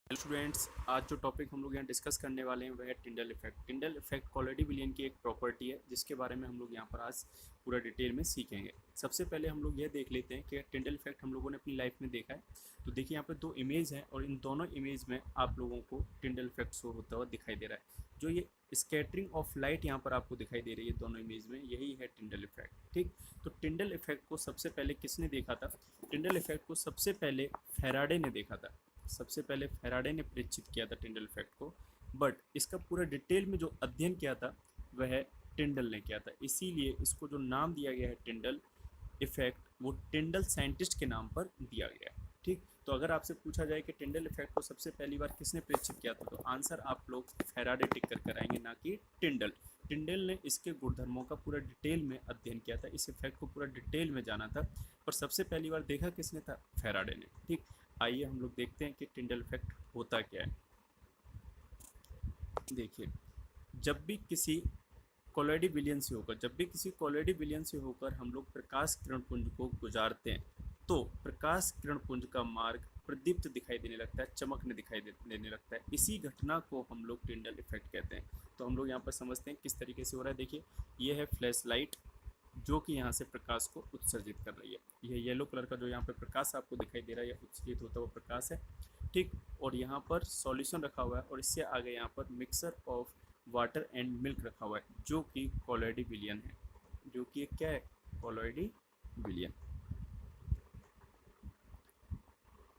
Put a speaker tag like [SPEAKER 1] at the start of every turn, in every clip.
[SPEAKER 1] Hello students, आज जो topic हम लोग यहाँ डिस्कस करने वाले हैं वह है टिंडल इफेक्ट। टिंडल इफेक्ट कॉलोइडी विलयन की एक प्रॉपर्टी है जिसके बारे में हम लोग यहाँ पर आज पूरा डिटेल में सीखेंगे। सबसे पहले हम लोग यह देख लेते हैं कि टिंडल इफेक्ट हम लोगों ने अपनी लाइफ में देखा है। तो देखिए यहाँ पर दो इमेज हैं और इन दोनों इमेज में आप लोगों को टिंडल इफेक्ट शो होता हुआ दिखाई दे रहा है। जो ये स्कैटरिंग ऑफ लाइट यहाँ पर आपको दिखाई दे रही है दोनों इमेज में, यही है टिंडल इफेक्ट। ठीक, तो टिंडल इफेक्ट को सबसे पहले किसने देखा था? टिंडल इफेक्ट को सबसे पहले फैराडे ने देखा था। सबसे पहले फैराडे ने परीक्षित किया था टिंडल इफेक्ट को, बट इसका पूरा डिटेल में जो अध्ययन किया था वह टिंडल ने किया था। इसीलिए इसको जो नाम दिया गया है टिंडल इफेक्ट, वो टिंडल साइंटिस्ट के नाम पर दिया गया है। ठीक, तो अगर आपसे पूछा जाए कि टिंडल इफेक्ट को सबसे पहली बार किसने परीक्षित किया था, तो आंसर आप लोग फैराडे टिक कर कराएंगे, ना कि टिंडल। टिंडल ने इसके गुणधर्मों का पूरा डिटेल में अध्ययन किया था, इस इफेक्ट को पूरा डिटेल में जाना था, पर सबसे पहली बार देखा किसने था? फैराडे ने। ठीक, आइए हम लोग देखते हैं कि टिंडल इफेक्ट होता क्या है। देखिए, जब भी किसी कोलोइडी विलयन से होकर हम लोग प्रकाश किरण पुंज को गुजारते हैं, तो प्रकाश किरण पुंज का मार्ग प्रदीप्त दिखाई देने लगता है, चमकने दिखाई देने लगता है। इसी घटना को हम लोग टिंडल इफेक्ट कहते हैं। तो हम लोग यहाँ पर समझते हैं किस तरीके से हो रहा है। देखिए, ये है फ्लैश लाइट जो कि यहाँ से प्रकाश को उत्सर्जित कर रही है। यह येलो कलर का जो यहाँ पर प्रकाश आपको दिखाई दे रहा है, यह उत्सर्जित होता हुआ प्रकाश है। ठीक, और यहाँ पर सॉल्यूशन रखा हुआ है और इससे आगे यहाँ पर mixer of water and milk रखा हुआ है जो कि कोलोइडी विलयन है। जो कि क्या है? कोलोइडी विलयन।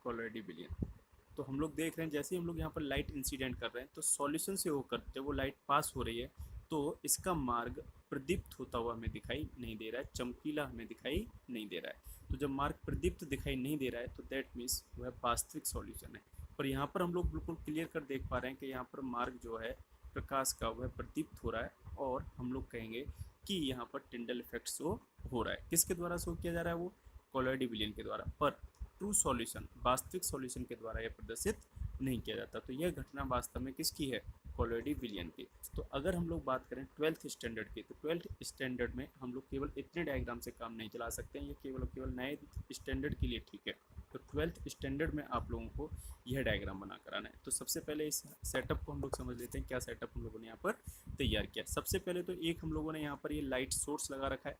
[SPEAKER 1] कोलोइडी विलयन। तो हम लोग देख रहे हैं जैसे ही हम लोग यहाँ पर लाइट इंसिडेंट कर रहे हैं, तो सॉल्यूशन से होकर जब वो लाइट पास हो रही है तो इसका मार्ग प्रदीप्त होता हुआ हमें दिखाई नहीं दे रहा है, चमकीला हमें दिखाई नहीं दे रहा है। तो जब मार्ग प्रदीप्त दिखाई नहीं दे रहा है तो दैट मीन्स वह वास्तविक सॉल्यूशन है। पर यहाँ पर हम लोग बिल्कुल क्लियर कर देख पा रहे हैं कि यहाँ पर मार्ग जो है प्रकाश का वह प्रदीप्त हो रहा है, और हम लोग कहेंगे कि यहाँ पर टिंडल इफेक्ट शो हो रहा है। किसके द्वारा शो किया जा रहा है? वो कोलोइडी विलयन के द्वारा। पर ट्रू सॉल्यूशन, वास्तविक सॉल्यूशन के द्वारा यह प्रदर्शित नहीं किया जाता। तो यह घटना वास्तव में किसकी है? कोलोइडी विलयन की। तो अगर हम लोग बात करें 12th स्टैंडर्ड की, तो 12th स्टैंडर्ड में हम लोग केवल इतने डायग्राम से काम नहीं चला सकते हैं, ये केवल नए स्टैंडर्ड के लिए ठीक है। तो 12th स्टैंडर्ड में आप लोगों को यह डायग्राम बना कराना है। तो सबसे पहले इस सेटअप को हम लोग समझ लेते हैं, क्या सेटअप हम लोगों ने यहाँ पर तैयार किया। सबसे पहले तो एक हम लोगों ने यहाँ पर ये लाइट सोर्स लगा रखा है,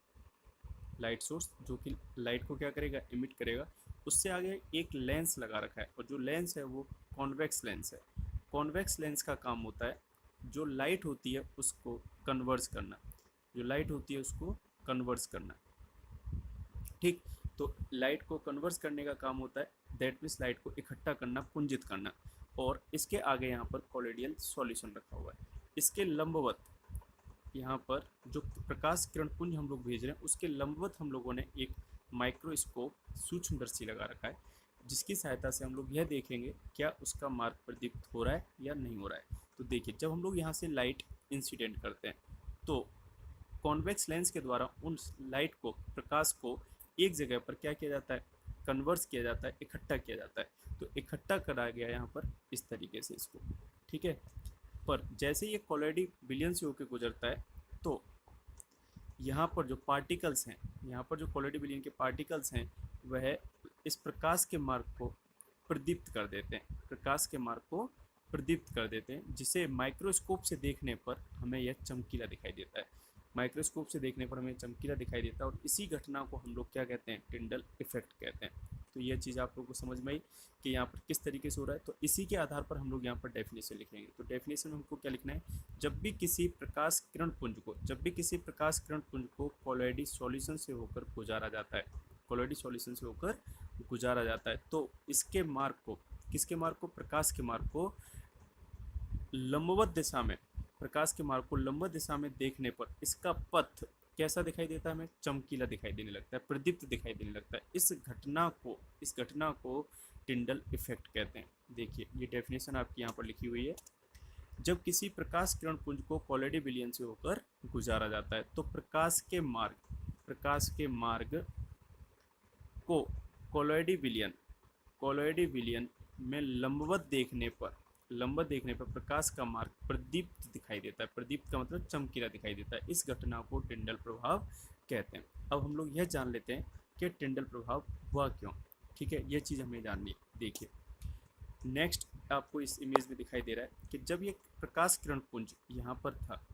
[SPEAKER 1] लाइट सोर्स जो कि लाइट को क्या करेगा? इमिट करेगा। उससे आगे एक लेंस लगा रखा है, और जो लेंस है वो कॉन्वेक्स लेंस है। कॉन्वेक्स लेंस का काम होता है जो लाइट होती है उसको कन्वर्स करना, जो लाइट होती है उसको कन्वर्स करना। ठीक, तो लाइट को कन्वर्स करने का काम होता है, दैट मीन्स लाइट को इकट्ठा करना, पुंजित करना। और इसके आगे यहाँ पर कोलोइडियल सॉल्यूशन रखा हुआ है। इसके लंबवत यहाँ पर जो प्रकाश किरण पुंज हम लोग भेज रहे हैं उसके लंबवत हम लोगों ने एक माइक्रोस्कोप, सूक्ष्मदर्शी लगा रखा है, जिसकी सहायता से हम लोग यह देखेंगे क्या उसका मार्ग प्रदीप्त हो रहा है या नहीं हो रहा है। तो देखिए, जब हम लोग यहाँ से लाइट इंसिडेंट करते हैं तो कॉन्वेक्स लेंस के द्वारा उन लाइट को, प्रकाश को एक जगह पर क्या किया जाता है? कन्वर्स किया जाता है, इकट्ठा किया जाता है। तो इकट्ठा कराया गया यहाँ पर इस तरीके से इसको। ठीक है, पर जैसे ये कोलोइडी विलयन से होकर गुजरता है तो यहाँ पर जो पार्टिकल्स हैं, यहाँ पर जो कोलोइडी विलयन के पार्टिकल्स हैं वह इस प्रकाश के मार्ग को प्रदीप्त कर देते हैं, प्रकाश के मार्ग को प्रदीप्त कर देते हैं, जिसे माइक्रोस्कोप से देखने पर हमें यह चमकीला दिखाई देता है। माइक्रोस्कोप से देखने पर हमें चमकीला दिखाई देता है, और इसी घटना को हम लोग क्या कहते हैं? टिंडल इफेक्ट कहते हैं। तो यह चीज़ आप लोगों को समझ में आई कि यहाँ पर किस तरीके से हो रहा है। तो इसी के आधार पर हम लोग यहाँ पर डेफिनेशन लिखेंगे। तो डेफिनेशन में हमको क्या लिखना है? जब भी किसी प्रकाश किरण पुंज को कोलोइडी सॉल्यूशन से होकर गुजारा जाता है, कोलोइडी सॉल्यूशन से होकर गुजारा जाता है, तो इसके मार्ग को, किसके मार्ग को? प्रकाश के मार्ग को लंबवत दिशा में, प्रकाश के मार्ग को लंबवत दिशा में देखने पर इसका पथ कैसा दिखाई देता है? हमें चमकीला दिखाई देने लगता है, प्रदीप्त दिखाई देने लगता है। इस घटना को टिंडल इफेक्ट कहते हैं। देखिए, ये डेफिनेशन आपकी यहाँ पर लिखी हुई है। जब किसी प्रकाश किरण पुंज को कोलोइडी विलयन से होकर गुजारा जाता है तो प्रकाश के मार्ग को कोलोइडी विलयन में लंबवत देखने पर प्रकाश का मार्ग प्रदीप्त दिखाई देता है। प्रदीप्त का मतलब चमकीला दिखाई देता है। इस घटना को टिंडल प्रभाव कहते हैं। अब हम लोग यह जान लेते हैं कि टिंडल प्रभाव हुआ क्यों। ठीक है, यह चीज़ हमें जाननी है। देखिए, नेक्स्ट आपको इस इमेज में दिखाई दे रहा है कि जब ये प्रकाश किरण पुंज यहाँ पर था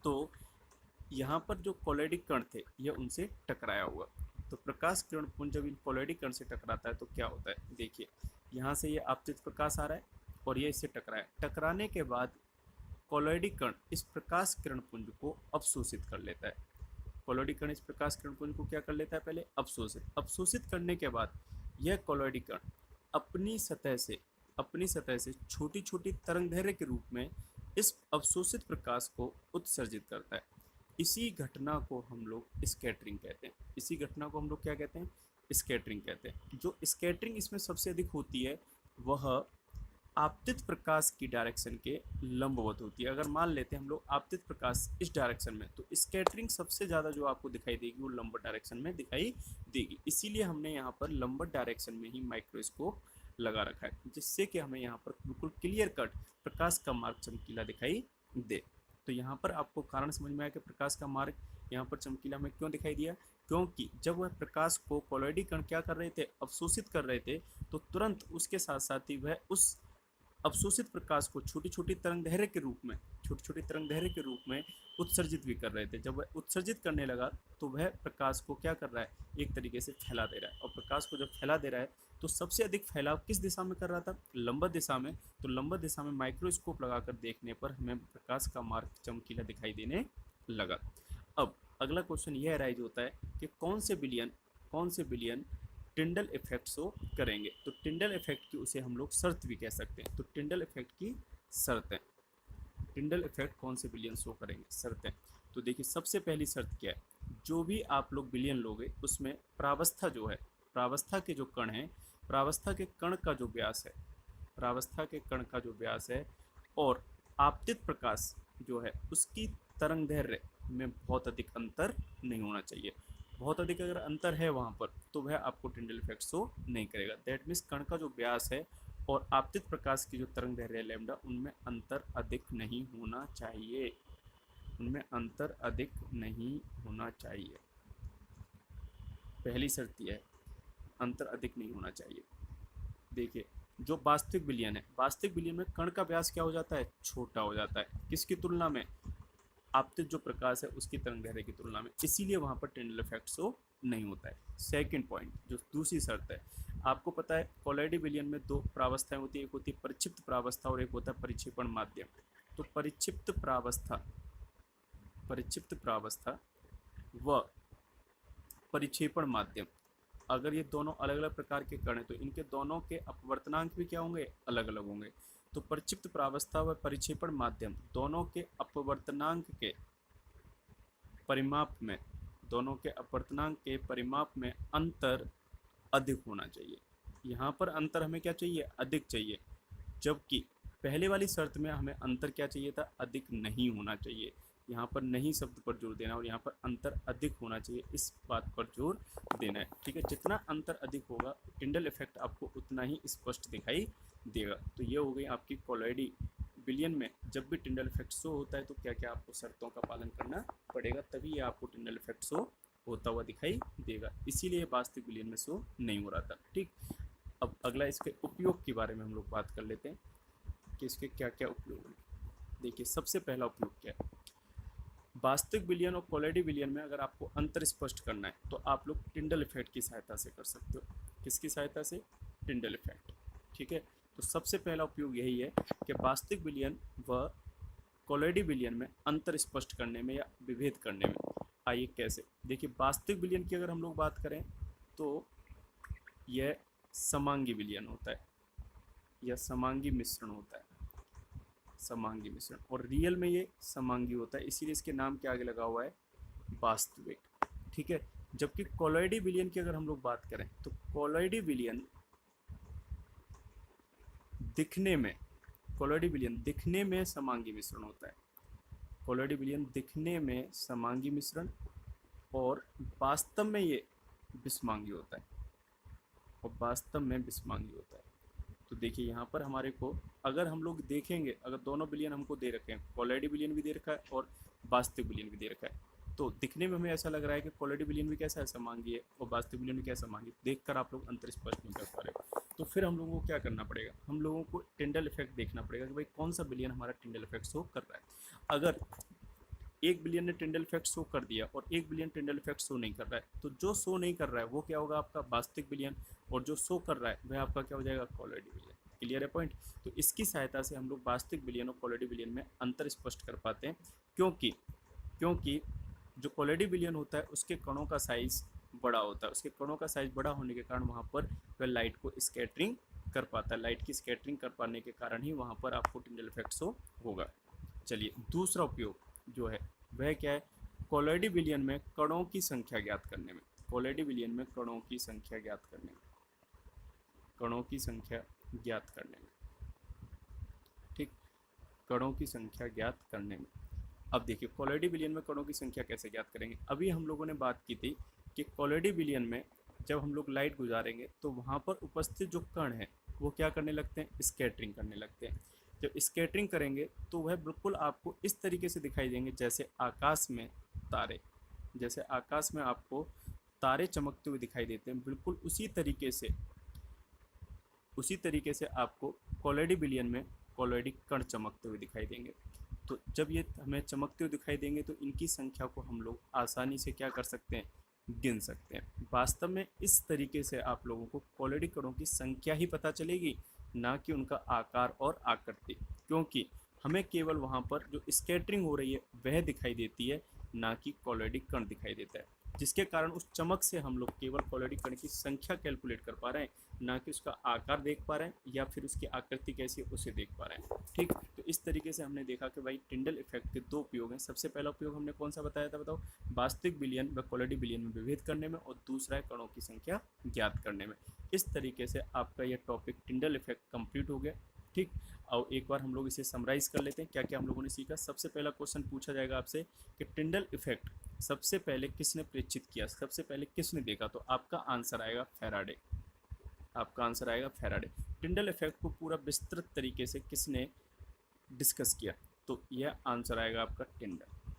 [SPEAKER 1] तो यहाँ पर जो कोलॉइडिक कण थे यह उनसे टकराया हुआ। तो प्रकाश किरण पुंज जब इन कोलॉइडिक कण से टकराता है तो क्या होता है, देखिए यहाँ से ये आपतित प्रकाश आ रहा है और ये इससे टकराया, टकराने के बाद कोलॉइडिक कण इस प्रकाश किरण पुंज को अवशोषित कर लेता है। कोलॉइडिक कण इस प्रकाश किरण पुंज को क्या कर लेता है, पहले अवशोषित करने के बाद यह कोलॉइडिक कण अपनी सतह से छोटी छोटी तरंगदैर्घ्य के रूप में इस अवशोषित प्रकाश को उत्सर्जित करता है। इसी घटना को हम लोग स्कैटरिंग कहते हैं। इसी घटना को हम लोग क्या कहते हैं, स्कैटरिंग कहते हैं। जो स्कैटरिंग इसमें सबसे अधिक होती है वह आपतित प्रकाश की डायरेक्शन के लंबवत होती है। अगर मान लेते हैं हम लोग आपतित प्रकाश इस डायरेक्शन में, तो स्कैटरिंग सबसे ज़्यादा जो आपको दिखाई देगी वो लंबवत डायरेक्शन में दिखाई देगी। इसीलिए हमने यहाँ पर लंबवत डायरेक्शन में ही माइक्रोस्कोप लगा रखा है, जिससे कि हमें यहाँ पर बिल्कुल क्लियर कट प्रकाश का मार्ग चमकीला दिखाई दे। तो यहाँ पर आपको कारण समझ में आया कि प्रकाश का मार्ग यहाँ पर चमकीला में क्यों दिखाई दिया, क्योंकि जब वह प्रकाश को कोलॉइडिक कण क्या कर रहे थे, अवशोषित कर रहे थे, तो तुरंत उसके साथ साथ ही वह उस अवशोषित प्रकाश को छोटी छोटी तरंगदैर्घ्य के रूप में उत्सर्जित भी कर रहे थे। जब वह उत्सर्जित करने लगा तो वह प्रकाश को क्या कर रहा है, एक तरीके से फैला दे रहा है। और प्रकाश को जब फैला दे रहा है तो सबसे अधिक फैलाव किस दिशा में कर रहा था, लंबवत दिशा में। तो लंबवत दिशा में माइक्रोस्कोप लगाकर देखने पर हमें प्रकाश का मार्ग चमकीला दिखाई देने लगा। अब अगला क्वेश्चन यह राइज होता है कि कौन से बिलियन टिंडल इफेक्ट शो करेंगे। तो टिंडल इफेक्ट की उसे हम लोग शर्त भी कह सकते हैं। तो टिंडल इफेक्ट की शर्तें, टिंडल इफेक्ट कौन से बिलियन शो करेंगे, शर्तें। तो देखिए सबसे पहली शर्त क्या है, जो भी आप लोग बिलियन लोगे उसमें प्रावस्था जो है, प्रावस्था के जो कण हैं, प्रावस्था के कण का जो व्यास है, प्रावस्था के कण का जो व्यास है और आपतित प्रकाश जो है उसकी तरंगदैर्घ्य में बहुत अधिक अंतर नहीं होना चाहिए। बहुत अधिक अगर अंतर है वहाँ पर तो वह आपको टिंडल इफेक्ट शो नहीं करेगा। दैट मीन्स कण का जो व्यास है और आपतित प्रकाश की जो तरंगदैर्घ्य है लैम्डा, उनमें अंतर अधिक नहीं होना चाहिए, उनमें अंतर अधिक नहीं होना चाहिए। पहली शर्त यह है, अंतर अधिक नहीं होना चाहिए। देखिए जो वास्तविक बिलियन है, वास्तविक बिलियन में कण का व्यास क्या हो जाता है, छोटा हो जाता है। किसकी तुलना में, आपतित जो प्रकाश है उसकी तरंगदैर्घ्य की तुलना में, इसीलिए वहाँ पर टिंडल इफेक्ट शो नहीं होता है। सेकंड पॉइंट, जो दूसरी शर्त है, आपको पता है कोलॉइडी बिलियन में दो प्रावस्थाएं होती है, एक होती है परिक्षिप्त प्रावस्था और एक होता है परिक्षेपण माध्यम। तो परिक्षिप्त प्रावस्था व परिक्षेपण माध्यम, अगर ये दोनों अलग अलग प्रकार के कण हैं तो इनके दोनों के अपवर्तनांक भी क्या होंगे, अलग अलग होंगे। तो परिक्षिप्त प्रावस्था व परिक्षेपण माध्यम दोनों के अपवर्तनांक के परिमाप में अंतर अधिक होना चाहिए। यहाँ पर अंतर हमें क्या चाहिए, अधिक चाहिए, जबकि पहले वाली शर्त में हमें अंतर क्या चाहिए था, अधिक नहीं होना चाहिए। यहाँ पर नहीं शब्द पर जोर देना और यहाँ पर अंतर अधिक होना चाहिए, इस बात पर जोर देना है। ठीक है, जितना अंतर अधिक होगा टिंडल इफेक्ट आपको उतना ही स्पष्ट दिखाई देगा। तो ये हो गई आपकी कोलॉइडी बिलियन में जब भी टिंडल इफेक्ट शो होता है तो क्या क्या आपको शर्तों का पालन करना पड़ेगा, तभी ये आपको टिंडल इफेक्ट शो होता हुआ दिखाई देगा। इसीलिए वास्तविक बिलियन में शो नहीं हो रहा था। ठीक, अब अगला इसके उपयोग के बारे में हम लोग बात कर लेते हैं कि इसके क्या क्या उपयोग हैं। देखिए सबसे पहला उपयोग क्या है, वास्तविक बिलियन और कोलॉइडी बिलियन में अगर आपको अंतर स्पष्ट करना है तो आप लोग टिंडल इफेक्ट की सहायता से कर सकते हो। किसकी सहायता से, टिंडल इफेक्ट। ठीक है, तो सबसे पहला उपयोग यही है कि वास्तविक बिलियन व कोलॉइडी बिलियन में अंतर स्पष्ट करने में या विभेद करने में। आइए कैसे, देखिए वास्तविक बिलियन की अगर हम लोग बात करें तो यह समांगी बिलियन होता है या समांगी मिश्रण होता है, समांगी मिश्रण, और रियल में ये समांगी होता है, इसीलिए इसके नाम के आगे लगा हुआ है वास्तविक। ठीक है, जबकि कोलॉइडी बिलियन की अगर हम लोग बात करें तो कोलॉइडी बिलियन दिखने में समांगी मिश्रण होता है। कोलॉइडी बिलियन दिखने में समांगी मिश्रण और वास्तव में ये विषमांगी होता है, तो देखिए यहाँ पर हमारे को अगर हम लोग देखेंगे, अगर दोनों बिलियन हमको दे रखे हैं, कोलॉइडी बिलियन भी दे रखा है और वास्तविक बिलियन भी दे रखा है, तो दिखने में हमें ऐसा लग रहा है कि कोलॉइडी बिलियन भी कैसा है, समांगी है, और वास्तविक बिलियन भी कैसा समांगी, देखकर आप लोग अंतर स्पष्ट नहीं कर पा रहे। तो फिर हम लोगों को क्या करना पड़ेगा, हम लोगों को टिंडल इफेक्ट देखना पड़ेगा कि भाई कौन सा बिलियन हमारा टिंडल इफेक्ट शो कर रहा है। अगर 1 बिलियन ने टिंडल इफेक्ट शो कर दिया और 1 बिलियन टिंडल इफेक्ट शो नहीं कर रहा है, तो जो शो नहीं कर रहा है वो क्या होगा, आपका वास्तविक बिलियन, और जो शो कर रहा है वह आपका क्या हो जाएगा, कोलॉइडी बिलियन। क्लियर है पॉइंट। तो इसकी सहायता से हम लोग वास्तविक बिलियन और कोलॉइडी बिलियन में अंतर स्पष्ट कर पाते हैं, क्योंकि क्योंकि जो कोलॉइडी बिलियन होता है उसके कणों का साइज बड़ा होता है, उसके कणों का साइज बड़ा होने के कारण वहाँ पर वह लाइट को स्कैटरिंग कर पाता है, लाइट की स्कैटरिंग कर पाने के कारण ही वहाँ पर आपको टिंडल इफेक्ट शो होगा। चलिए दूसरा उपयोग जो है वह क्या है, कोलॉइडी बिलियन में कणों की संख्या ज्ञात करने में, कोलॉइडी बिलियन में कणों की संख्या ज्ञात करने में, कणों की संख्या ज्ञात करने में, ठीक, कणों की संख्या ज्ञात करने में। अब देखिए कोलॉइडी बिलियन में कणों की संख्या कैसे ज्ञात करेंगे। अभी हम लोगों ने बात की थी कि कोलॉइडी बिलियन में जब हम लोग लाइट गुजारेंगे तो वहाँ पर उपस्थित जो कण हैं वो क्या करने लगते हैं, स्कैटरिंग करने लगते हैं। जब स्कैटरिंग करेंगे तो वह बिल्कुल आपको इस तरीके से दिखाई देंगे जैसे आकाश में तारे, जैसे आकाश में आपको तारे चमकते हुए दिखाई देते हैं, बिल्कुल उसी तरीके से आपको कोलॉइडी बिलियन में कोलॉइडी कण चमकते हुए दिखाई देंगे। तो जब ये हमें चमकते हुए दिखाई देंगे तो इनकी संख्या को हम लोग आसानी से क्या कर सकते हैं, गिन सकते हैं। वास्तव में इस तरीके से आप लोगों को कोलॉइडी कणों की संख्या ही पता चलेगी, ना कि उनका आकार और आकृति, क्योंकि हमें केवल वहाँ पर जो स्कैटरिंग हो रही है वह दिखाई देती है, ना कि कोलॉइडी कण दिखाई देता है, जिसके कारण उस चमक से हम लोग केवल कोलॉइडी कण की संख्या कैलकुलेट कर पा रहे हैं, ना कि उसका आकार देख पा रहे हैं या फिर उसकी आकृति कैसी है उसे देख पा रहे हैं। ठीक, तो इस तरीके से हमने देखा कि भाई टिंडल इफेक्ट के दो उपयोग हैं। सबसे पहला उपयोग हमने कौन सा बताया था, बताओ, वास्तविक बिलियन व कोलॉइडी बिलियन में विभेद करने में, और दूसरा है कणों की संख्या ज्ञात करने में। इस तरीके से आपका यह टॉपिक टिंडल इफेक्ट कंप्लीट हो गया। ठीक, और एक बार हम लोग इसे समराइज कर लेते हैं क्या क्या हम लोगों ने सीखा। सबसे पहला क्वेश्चन पूछा जाएगा आपसे कि टिंडल इफेक्ट सबसे पहले किसने प्रेक्षित किया, सबसे पहले किसने देखा, तो आपका आंसर आएगा फैराडे, आपका आंसर आएगा फैराडे। टिंडल इफेक्ट को पूरा विस्तृत तरीके से किसने डिस्कस किया, तो यह आंसर आएगा आपका टिंडल।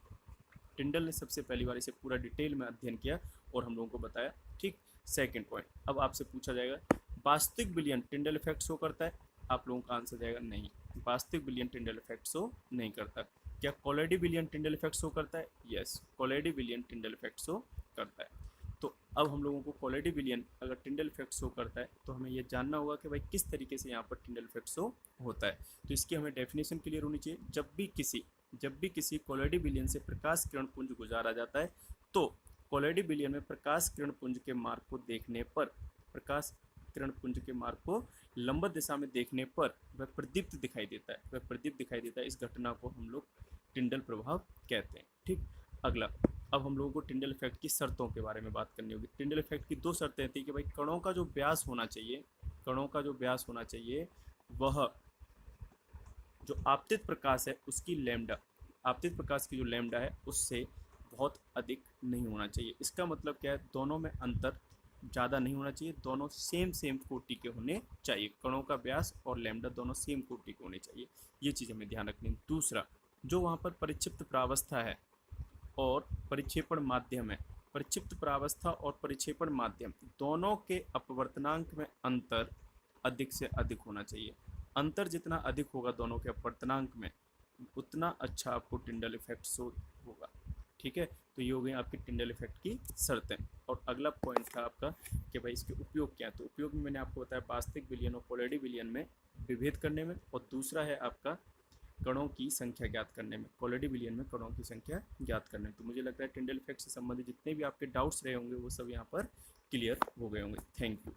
[SPEAKER 1] टिंडल ने सबसे पहली बार इसे पूरा डिटेल में अध्ययन किया और हम लोगों को बताया। ठीक, सेकंड पॉइंट, अब आपसे पूछा जाएगा वास्तविक बिलियन टिंडल इफेक्ट शो करता है, आप लोगों का आंसर जाएगा नहीं, वास्तविक बिलियन टिंडल इफेक्ट शो नहीं करता। क्या कोलॉइडी बिलियन टिंडल इफेक्ट शो करता है, यस, कोलॉइडी बिलियन टिंडल इफेक्ट शो करता है। तो अब हम लोगों को कोलॉइडी बिलियन अगर टिंडल इफेक्ट शो करता है तो हमें यह जानना होगा कि भाई किस तरीके से यहाँ पर टिंडल इफेक्ट शो होता है। तो इसकी हमें डेफिनेशन क्लियर होनी चाहिए। जब भी किसी कोलॉइडी बिलियन से प्रकाश किरण पुंज गुजारा जाता है तो कोलॉइडी बिलियन में प्रकाश किरण पुंज के मार्ग को देखने पर, प्रकाश किरण पुंज के मार्ग को लंबवत दिशा में देखने पर वह प्रदीप्त दिखाई देता है, वह प्रदीप्त दिखाई देता है। इस घटना को हम लोग टिंडल प्रभाव कहते हैं। ठीक, अगला, अब हम लोगों को टिंडल इफेक्ट की शर्तों के बारे में बात करनी होगी। टिंडल इफेक्ट की दो शर्तें थी कि भाई कणों का जो व्यास होना चाहिए, कणों का जो व्यास होना चाहिए वह जो आपतित प्रकाश है उसकी लैम्डा, आपतित प्रकाश की जो लैम्डा है उससे बहुत अधिक नहीं होना चाहिए। इसका मतलब क्या है, दोनों में अंतर ज़्यादा नहीं होना चाहिए, दोनों सेम कोटि के होने चाहिए। कणों का व्यास और लैम्डा दोनों सेम कोटि के होने चाहिए, ये चीज़ हमें ध्यान रखनी है। दूसरा, जो वहाँ पर परिक्षिप्त प्रावस्था है और परिक्षेपण माध्यम है, परिक्षिप्त प्रावस्था और परिक्षेपण माध्यम दोनों के अपवर्तनांक में अंतर अधिक से अधिक होना चाहिए। अंतर जितना अधिक होगा दोनों के अपवर्तनांक में, उतना अच्छा आपको टिंडल इफेक्ट शो होगा। ठीक है, तो ये हो गई आपकी टिंडल इफेक्ट की शर्तें। और अगला पॉइंट था आपका कि भाई इसके उपयोग क्या है। तो उपयोग में मैंने आपको बताया वास्तविक बिलियन और कोलॉइडी बिलियन में विभेद करने में, और दूसरा है आपका कणों की संख्या ज्ञात करने में, कोलॉइडी बिलियन में कणों की संख्या ज्ञात करने में। तो मुझे लगता है टिंडल इफेक्ट से संबंधित जितने भी आपके डाउट्स रहे होंगे वो सब यहाँ पर क्लियर हो गए होंगे। Thank you.